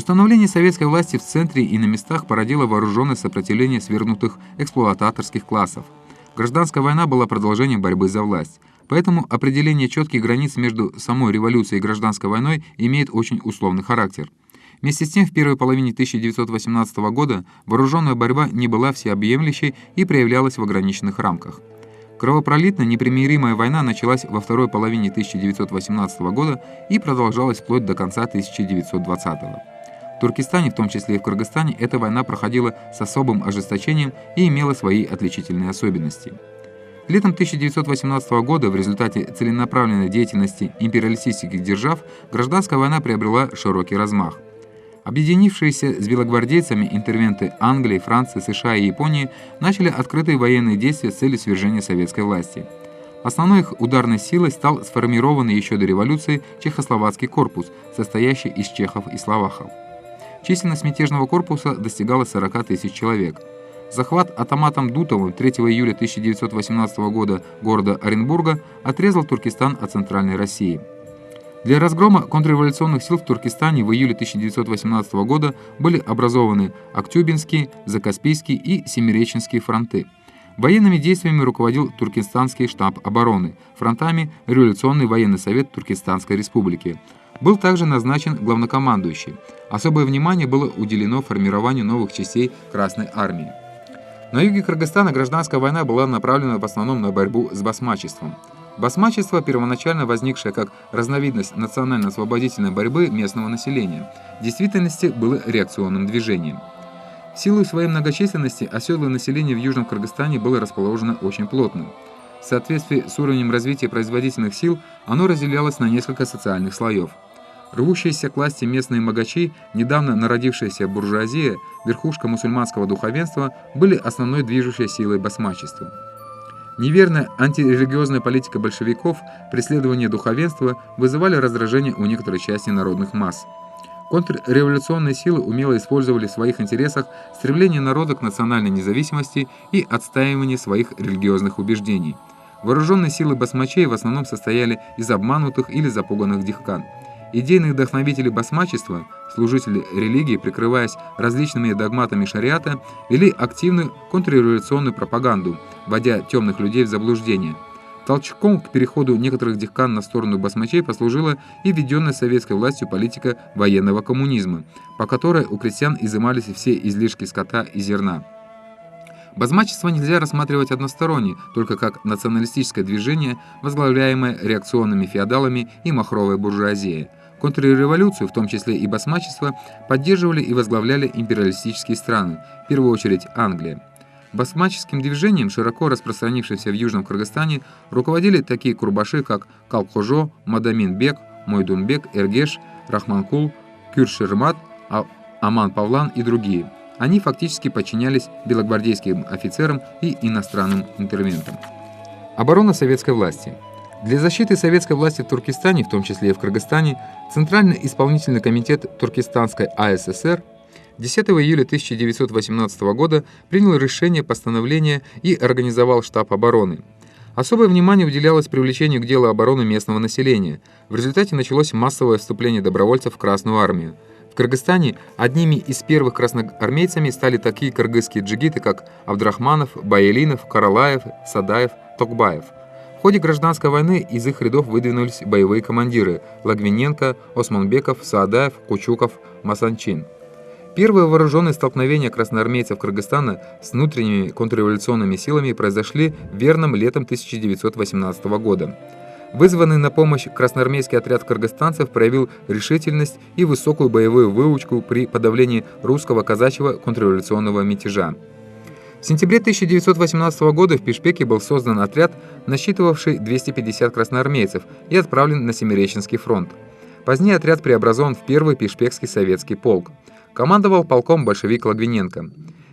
Установление советской власти в центре и на местах породило вооруженное сопротивление свергнутых эксплуататорских классов. Гражданская война была продолжением борьбы за власть. Поэтому определение четких границ между самой революцией и гражданской войной имеет очень условный характер. Вместе с тем, в первой половине 1918 года вооруженная борьба не была всеобъемлющей и проявлялась в ограниченных рамках. Кровопролитная непримиримая война началась во второй половине 1918 года и продолжалась вплоть до конца 1920 года. В Туркестане, в том числе и в Кыргызстане, эта война проходила с особым ожесточением и имела свои отличительные особенности. Летом 1918 года в результате целенаправленной деятельности империалистических держав гражданская война приобрела широкий размах. Объединившиеся с белогвардейцами интервенты Англии, Франции, США и Японии начали открытые военные действия с целью свержения советской власти. Основной их ударной силой стал сформированный еще до революции Чехословацкий корпус, состоящий из чехов и словаков. Численность мятежного корпуса достигала 40 тысяч человек. Захват автоматом Дутовым 3 июля 1918 года города Оренбурга отрезал Туркестан от Центральной России. Для разгрома контрреволюционных сил в Туркестане в июле 1918 года были образованы Актюбинский, Закаспийский и Семиреченский фронты. Военными действиями руководил Туркестанский штаб обороны, фронтами Революционный военный совет Туркестанской республики. Был также назначен главнокомандующий. Особое внимание было уделено формированию новых частей Красной армии. На юге Кыргызстана гражданская война была направлена в основном на борьбу с басмачеством. Басмачество, первоначально возникшее как разновидность национально-освободительной борьбы местного населения, в действительности было реакционным движением. В силу своей многочисленности оседлое население в Южном Кыргызстане было расположено очень плотно. В соответствии с уровнем развития производительных сил оно разделялось на несколько социальных слоев. Рвущиеся к власти местные могачи, недавно народившаяся буржуазия, верхушка мусульманского духовенства были основной движущей силой басмачества. Неверная антирелигиозная политика большевиков, преследование духовенства вызывали раздражение у некоторой части народных масс. Контрреволюционные силы умело использовали в своих интересах стремление народа к национальной независимости и отстаивание своих религиозных убеждений. Вооруженные силы басмачей в основном состояли из обманутых или запуганных дихкан. Идейные вдохновители басмачества, служители религии, прикрываясь различными догматами шариата, вели активную контрреволюционную пропаганду, вводя темных людей в заблуждение. Толчком к переходу некоторых дихкан на сторону басмачей послужила и введенная советской властью политика военного коммунизма, по которой у крестьян изымались все излишки скота и зерна. Басмачество нельзя рассматривать односторонне, только как националистическое движение, возглавляемое реакционными феодалами и махровой буржуазией. Контрреволюцию, в том числе и басмачество, поддерживали и возглавляли империалистические страны, в первую очередь Англия. Басмаческим движением, широко распространившимся в Южном Кыргызстане, руководили такие курбаши, как Калкхожо, Мадамин-бек, Мойдун-бек, Эргеш, Рахманкул, Кюршермат, Аман Павлан и другие. Они фактически подчинялись белогвардейским офицерам и иностранным интервентам. Оборона советской власти. Для защиты советской власти в Туркестане, в том числе и в Кыргызстане, Центральный исполнительный комитет Туркестанской АССР 10 июля 1918 года принял решение постановления и организовал штаб обороны. Особое внимание уделялось привлечению к делу обороны местного населения. В результате началось массовое вступление добровольцев в Красную армию. В Кыргызстане одними из первых красноармейцами стали такие кыргызские джигиты, как Абдрахманов, Баялинов, Каралаев, Садаев, Токбаев. В ходе гражданской войны из их рядов выдвинулись боевые командиры Лагвиненко, Османбеков, Саадаев, Кучуков, Масанчин. Первые вооруженные столкновения красноармейцев Кыргызстана с внутренними контрреволюционными силами произошли верным летом 1918 года. Вызванный на помощь красноармейский отряд кыргызстанцев проявил решительность и высокую боевую выучку при подавлении русского казачьего контрреволюционного мятежа. В сентябре 1918 года в Пишпеке был создан отряд, насчитывавший 250 красноармейцев, и отправлен на Семиреченский фронт. Позднее отряд преобразован в первый Пишпекский советский полк. Командовал полком большевик Лагвиненко.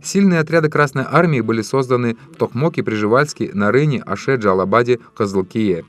Сильные отряды Красной армии были созданы в Токмоке, Прижевальске, Нарыне, Аше, Джалабаде, Козлкие.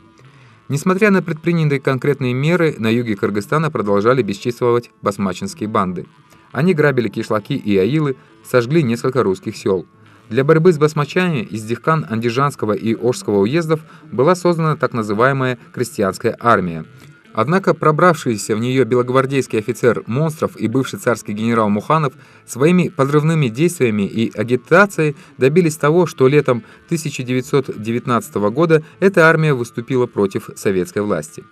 Несмотря на предпринятые конкретные меры, на юге Кыргызстана продолжали бесчинствовать басмачинские банды. Они грабили кишлаки и аилы, сожгли несколько русских сел. Для борьбы с басмачами из дихкан Андижанского и Ошского уездов была создана так называемая крестьянская армия. Однако пробравшийся в нее белогвардейский офицер Монстров и бывший царский генерал Муханов своими подрывными действиями и агитацией добились того, что летом 1919 года эта армия выступила против советской власти.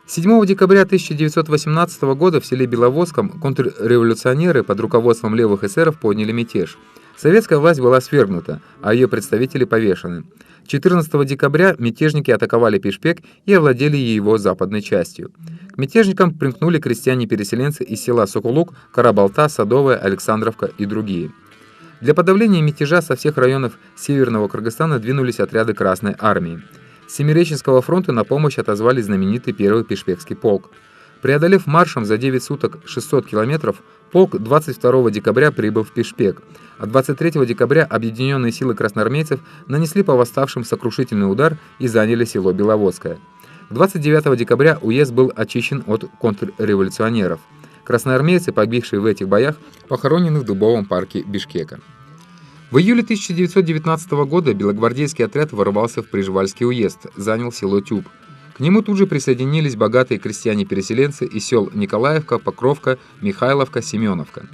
7 декабря 1918 года в селе Беловодском контрреволюционеры под руководством левых эсеров подняли мятеж. Советская власть была свергнута, а ее представители повешены. 14 декабря мятежники атаковали Пишпек и овладели его западной частью. К мятежникам примкнули крестьяне-переселенцы из села Сокулук, Карабалта, Садовая, Александровка и другие. Для подавления мятежа со всех районов Северного Кыргызстана двинулись отряды Красной армии. С Семиреченского фронта на помощь отозвали знаменитый первый Пишпекский полк. Преодолев маршем за 9 суток 600 километров, полк 22 декабря прибыл в Пишпек, а 23 декабря объединенные силы красноармейцев нанесли по восставшим сокрушительный удар и заняли село Беловодское. 29 декабря уезд был очищен от контрреволюционеров. Красноармейцы, погибшие в этих боях, похоронены в Дубовом парке Бишкека. В июле 1919 года белогвардейский отряд ворвался в Прижвальский уезд, занял село Тюб. К нему тут же присоединились богатые крестьяне-переселенцы из сел Николаевка, Покровка, Михайловка, Семеновка.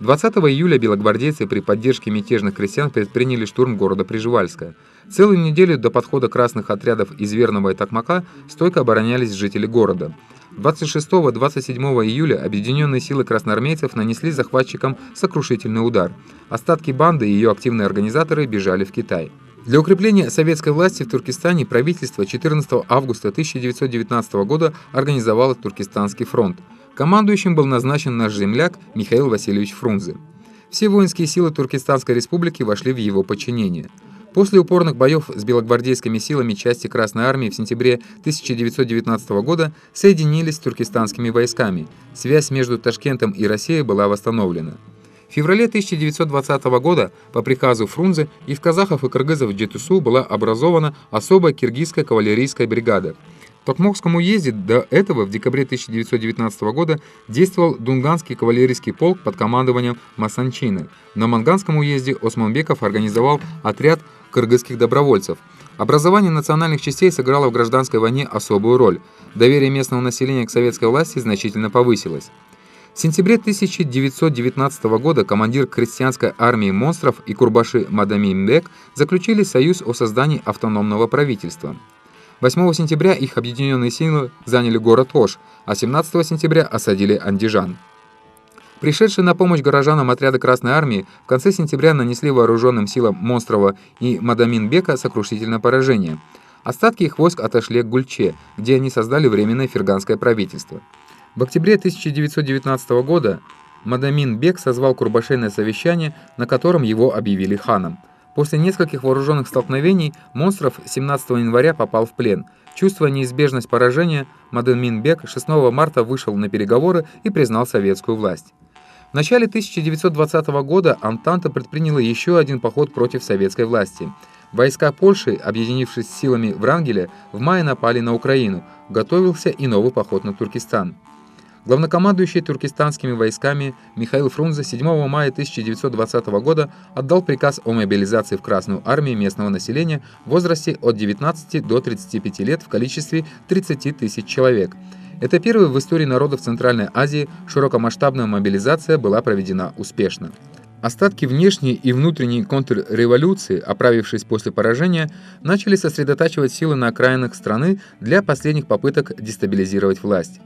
20 июля белогвардейцы при поддержке мятежных крестьян предприняли штурм города Прижвальское. Целую неделю до подхода красных отрядов из Верного и Токмака стойко оборонялись жители города. 26-27 июля объединенные силы красноармейцев нанесли захватчикам сокрушительный удар. Остатки банды и ее активные организаторы бежали в Китай. Для укрепления советской власти в Туркестане правительство 14 августа 1919 года организовало Туркестанский фронт. Командующим был назначен наш земляк Михаил Васильевич Фрунзе. Все воинские силы Туркестанской республики вошли в его подчинение. После упорных боев с белогвардейскими силами части Красной армии в сентябре 1919 года соединились с туркестанскими войсками. Связь между Ташкентом и Россией была восстановлена. В феврале 1920 года по приказу Фрунзе из казахов и кыргызов в Жетысу была образована особая киргизская кавалерийская бригада. В Токмокском уезде до этого в декабре 1919 года действовал Дунганский кавалерийский полк под командованием Масанчина. На Манганском уезде Османбеков организовал отряд кыргызских добровольцев. Образование национальных частей сыграло в гражданской войне особую роль. Доверие местного населения к советской власти значительно повысилось. В сентябре 1919 года командир крестьянской армии Монстров и Курбаши Мадамин-бек заключили союз о создании автономного правительства. 8 сентября их объединенные силы заняли город Ош, а 17 сентября осадили Андижан. Пришедшие на помощь горожанам отряды Красной армии в конце сентября нанесли вооруженным силам Монстрова и Мадамин-бека сокрушительное поражение. Остатки их войск отошли к Гульче, где они создали временное ферганское правительство. В октябре 1919 года Мадамин-бек созвал Курбашей на совещание, на котором его объявили ханом. После нескольких вооруженных столкновений Монстров 17 января попал в плен. Чувствуя неизбежность поражения, Мадамин-бек 6 марта вышел на переговоры и признал советскую власть. В начале 1920 года Антанта предприняла еще один поход против советской власти. Войска Польши, объединившись с силами Врангеля, в мае напали на Украину. Готовился и новый поход на Туркестан. Главнокомандующий туркестанскими войсками Михаил Фрунзе 7 мая 1920 года отдал приказ о мобилизации в Красную армию местного населения в возрасте от 19 до 35 лет в количестве 30 тысяч человек. Это первая в истории народов Центральной Азии широкомасштабная мобилизация была проведена успешно. Остатки внешней и внутренней контрреволюции, оправившись после поражения, начали сосредотачивать силы на окраинах страны для последних попыток дестабилизировать власть.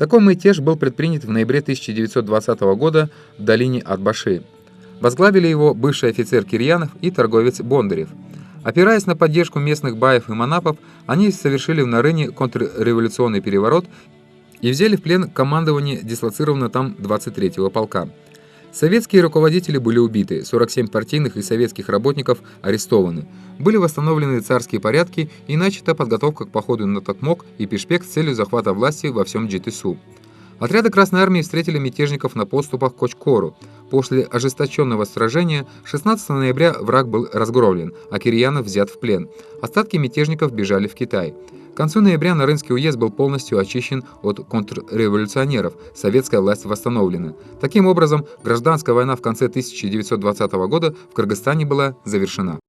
Такой мятеж был предпринят в ноябре 1920 года в долине Атбаши. Возглавили его бывший офицер Кирьянов и торговец Бондарев. Опираясь на поддержку местных баев и манапов, они совершили в Нарыне контрреволюционный переворот и взяли в плен командование дислоцированного там 23-го полка. Советские руководители были убиты, 47 партийных и советских работников арестованы. Были восстановлены царские порядки и начата подготовка к походу на Токмок и Пишпек с целью захвата власти во всем Жетысу. Отряды Красной армии встретили мятежников на подступах к Кочкору. После ожесточенного сражения 16 ноября враг был разгромлен, а Кирьянов взят в плен. Остатки мятежников бежали в Китай. К концу ноября Нарынский уезд был полностью очищен от контрреволюционеров, советская власть восстановлена. Таким образом, гражданская война в конце 1920 года в Кыргызстане была завершена.